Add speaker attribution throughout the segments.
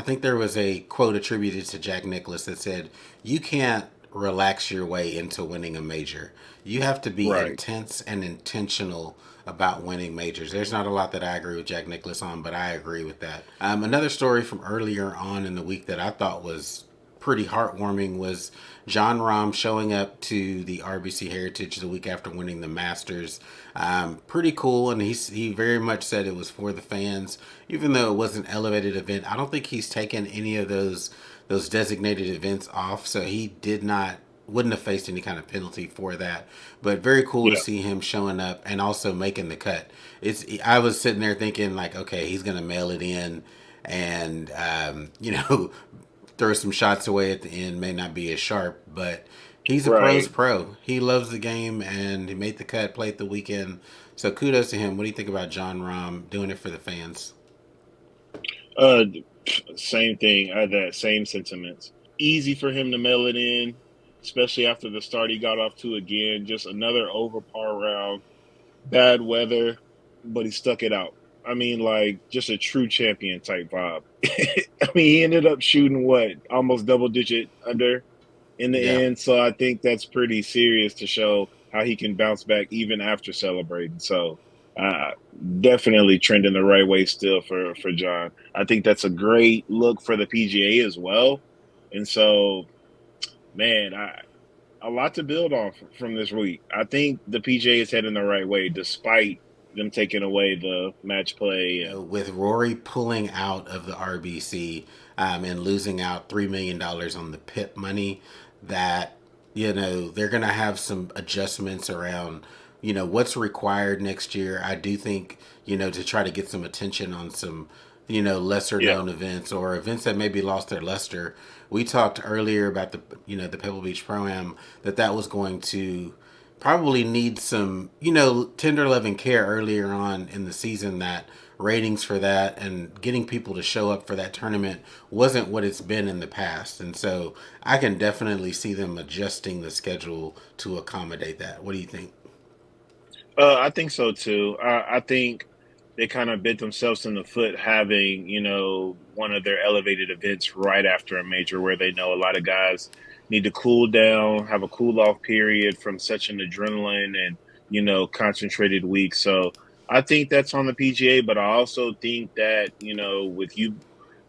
Speaker 1: I think there was a quote attributed to Jack Nicklaus that said, "You can't relax your way into winning a major. You have to be
Speaker 2: Right.
Speaker 1: intense and intentional about winning majors." There's not a lot that I agree with Jack Nicklaus on, but I agree with that. Another story from earlier on in the week that I thought was pretty heartwarming was Jon Rahm showing up to the RBC Heritage the week after winning the Masters. Pretty cool, and he very much said it was for the fans, even though it was an elevated event. I don't think he's taken any of those designated events off, so he did not wouldn't have faced any kind of penalty for that. But very cool to
Speaker 2: Yeah.
Speaker 1: see him showing up and also making the cut. It's I was sitting there thinking like, okay, he's gonna mail it in, and throw some shots away at the end. May not be as sharp, but he's a pro's
Speaker 2: Right.
Speaker 1: pro. He loves the game and he made the cut, played the weekend. So kudos to him. What do you think about Jon Rahm doing it for the fans?
Speaker 2: Uh, Same thing. I had that same sentiments. Easy for him to mail it in, especially after the start he got off to again. Just another over par round. Bad weather, but he stuck it out. I mean, like just a true champion type vibe. I mean, he ended up shooting what almost double digit under in the
Speaker 1: Yeah.
Speaker 2: end. So I think that's pretty serious to show how he can bounce back even after celebrating. So uh, definitely trending the right way still for John. I think that's a great look for the PGA as well. And so, man, a lot to build on from this week. I think the PGA is heading the right way despite them taking away the match play and
Speaker 1: With Rory pulling out of the RBC and losing out $3 million on the PIP money, that they're going to have some adjustments around what's required next year. I do think to try to get some attention on some lesser
Speaker 2: yeah,
Speaker 1: known events or events that maybe lost their luster. We talked earlier about the Pebble Beach Pro Am that was going to probably need some, tender loving care earlier on in the season. That ratings for that and getting people to show up for that tournament wasn't what it's been in the past. And so I can definitely see them adjusting the schedule to accommodate that. What do you think?
Speaker 2: I think so too. I think they kind of bit themselves in the foot having, one of their elevated events right after a major where they know a lot of guys need to cool down, have a cool off period from such an adrenaline and, concentrated week. So I think that's on the PGA, but I also think that,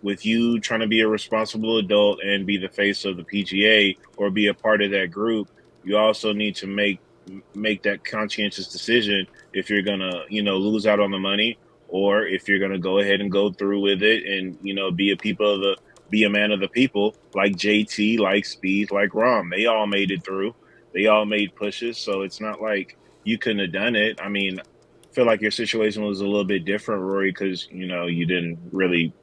Speaker 2: with you trying to be a responsible adult and be the face of the PGA or be a part of that group, you also need to make that conscientious decision if you're gonna lose out on the money or if you're gonna go ahead and go through with it and be a man of the people like JT, like Speed, like Rom. They all made it through. They all made pushes, so it's not like you couldn't have done it. I mean, I feel like your situation was a little bit different, Rory, because you didn't really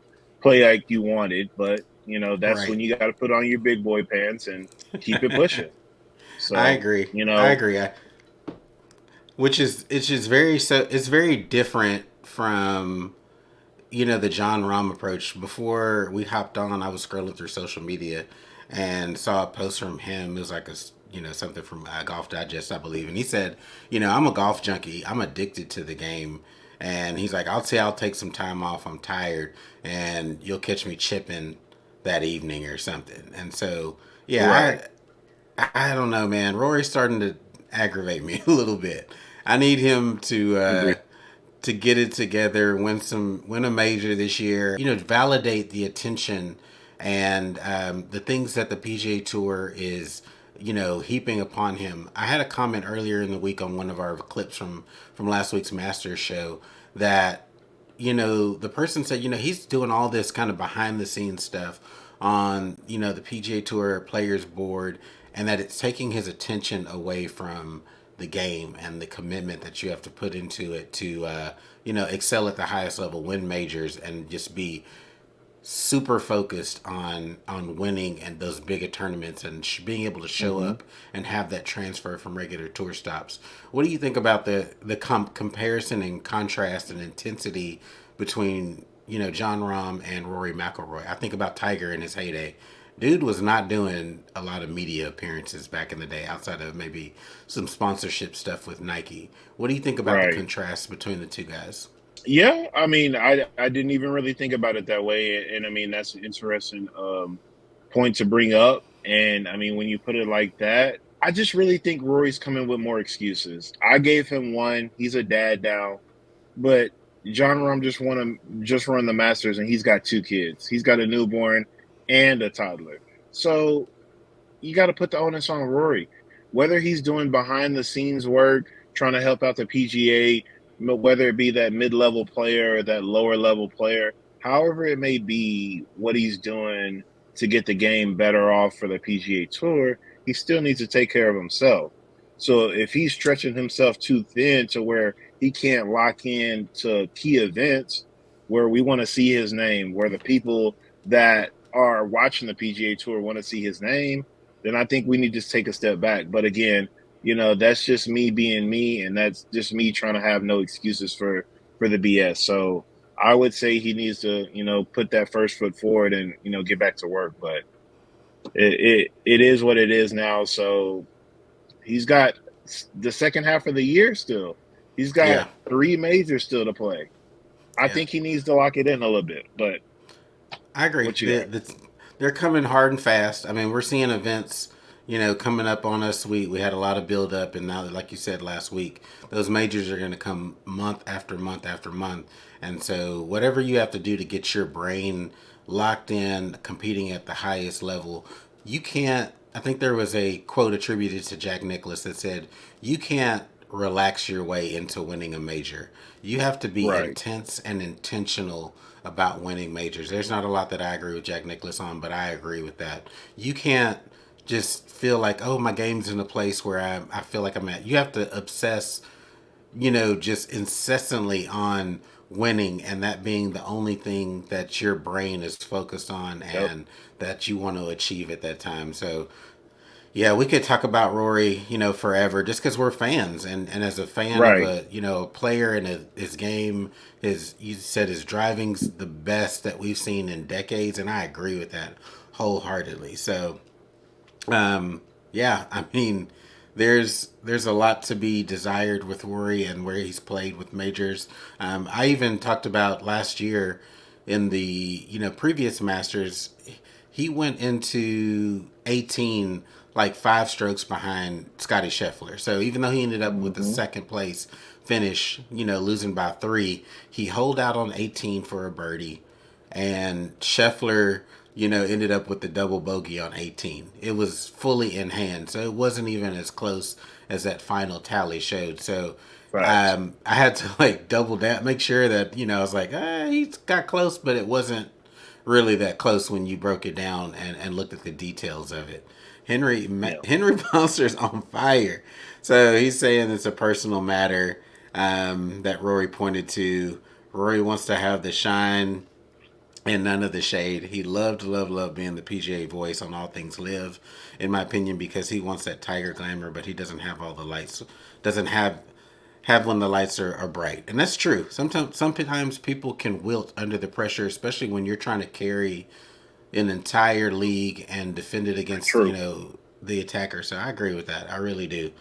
Speaker 2: play like you wanted, but that's
Speaker 1: Right.
Speaker 2: when you got to put on your big boy pants and keep it pushing.
Speaker 1: I
Speaker 2: So,
Speaker 1: agree.
Speaker 2: you
Speaker 1: I
Speaker 2: know,
Speaker 1: agree. Which is it's just very so it's very different from the John Rahm approach. Before we hopped on, I was scrolling through social media and saw a post from him. It was like something from Golf Digest, I believe, and he said, I'm a golf junkie. I'm addicted to the game, and he's like, I'll take some time off. I'm tired, and you'll catch me chipping that evening or something. And so,
Speaker 2: right.
Speaker 1: yeah, I don't know, man. Rory's starting to aggravate me a little bit. I need him
Speaker 2: Agree.
Speaker 1: to get it together, win a major this year. Validate the attention and the things that the PGA Tour is heaping upon him. I had a comment earlier in the week on one of our clips from last week's Masters show that the person said, he's doing all this kind of behind the scenes stuff on, the PGA Tour Players Board, and that it's taking his attention away from the game and the commitment that you have to put into it to, excel at the highest level, win majors, and just be super focused on winning and those bigger tournaments and being able to show
Speaker 2: Hmm.
Speaker 1: up and have that transfer from regular tour stops. What do you think about the comparison and contrast and intensity between Jon Rahm and Rory McIlroy? I think about Tiger in his heyday. Dude was not doing a lot of media appearances back in the day outside of maybe some sponsorship stuff with Nike. What do you think about the
Speaker 2: Right.
Speaker 1: contrast between the two guys?
Speaker 2: Yeah, I mean, I didn't even really think about it that way, and I mean that's an interesting point to bring up. And I mean, when you put it like that, I just really think Rory's coming with more excuses. I gave him one; he's a dad now, but John Rahm just run the Masters, and he's got two kids. He's got a newborn and a toddler. So you got to put the onus on Rory. Whether he's doing behind the scenes work, trying to help out the PGA, whether it be that mid level player or that lower level player, however it may be, what he's doing to get the game better off for the PGA Tour, he still needs to take care of himself. So if he's stretching himself too thin to where he can't lock in to key events where we want to see his name, where the people that are watching the PGA Tour want to see his name, then I think we need to take a step back. But again, that's just me being me, and that's just me trying to have no excuses for the BS. So I would say he needs to, put that first foot forward and get back to work. But it is what it is now. So he's got the second half of the year still. He's got
Speaker 1: Yeah,
Speaker 2: three majors still to play. I
Speaker 1: yeah.
Speaker 2: think he needs to lock it in a little bit. But
Speaker 1: I agree.
Speaker 2: what you got?
Speaker 1: They're coming hard and fast. I mean, we're seeing events, coming up on us. We had a lot of build up, and now, like you said last week, those majors are going to come month after month after month. And so, whatever you have to do to get your brain locked in, competing at the highest level, you can't. I think there was a quote attributed to Jack Nicklaus that said, "You can't relax your way into winning a major. You have to be
Speaker 2: Right.
Speaker 1: intense and intentional about winning majors." There's not a lot that I agree with Jack Nicklaus on, but I agree with that. You can't just feel like, oh, my game's in a place where I feel like I'm at. You have to obsess, just incessantly on winning, and that being the only thing that your brain is focused on
Speaker 2: Yep.
Speaker 1: and that you want to achieve at that time. So yeah, we could talk about Rory, forever, just because we're fans, and as a fan of
Speaker 2: Right.
Speaker 1: a player and his game, his you said his driving's the best that we've seen in decades, and I agree with that wholeheartedly. So, yeah, I mean, there's a lot to be desired with Rory and where he's played with majors. I even talked about last year in the previous Masters, he went into 18 like 5 strokes behind Scotty Scheffler. So even though he ended up with a
Speaker 2: Hmm.
Speaker 1: second place finish, losing by 3, he holed out on 18 for a birdie, and Scheffler, ended up with the double bogey on 18. It was fully in hand, so it wasn't even as close as that final tally showed. So
Speaker 2: Facts.
Speaker 1: I had to like double down, make sure that I was like, he's got close, but it wasn't really that close when you broke it down and looked at the details of it.
Speaker 2: Yeah.
Speaker 1: Henry Bouncer's on fire, so he's saying it's a personal matter that Rory pointed to. Rory wants to have the shine and none of the shade. He loved, loved, loved being the PGA voice on all things live, in my opinion, because he wants that Tiger glamour, but he doesn't have all the lights. Doesn't have when the lights are bright, and that's true. Sometimes people can wilt under the pressure, especially when you're trying to carry an entire league and defend it against
Speaker 2: True.
Speaker 1: the attacker. So I agree with that. I really do.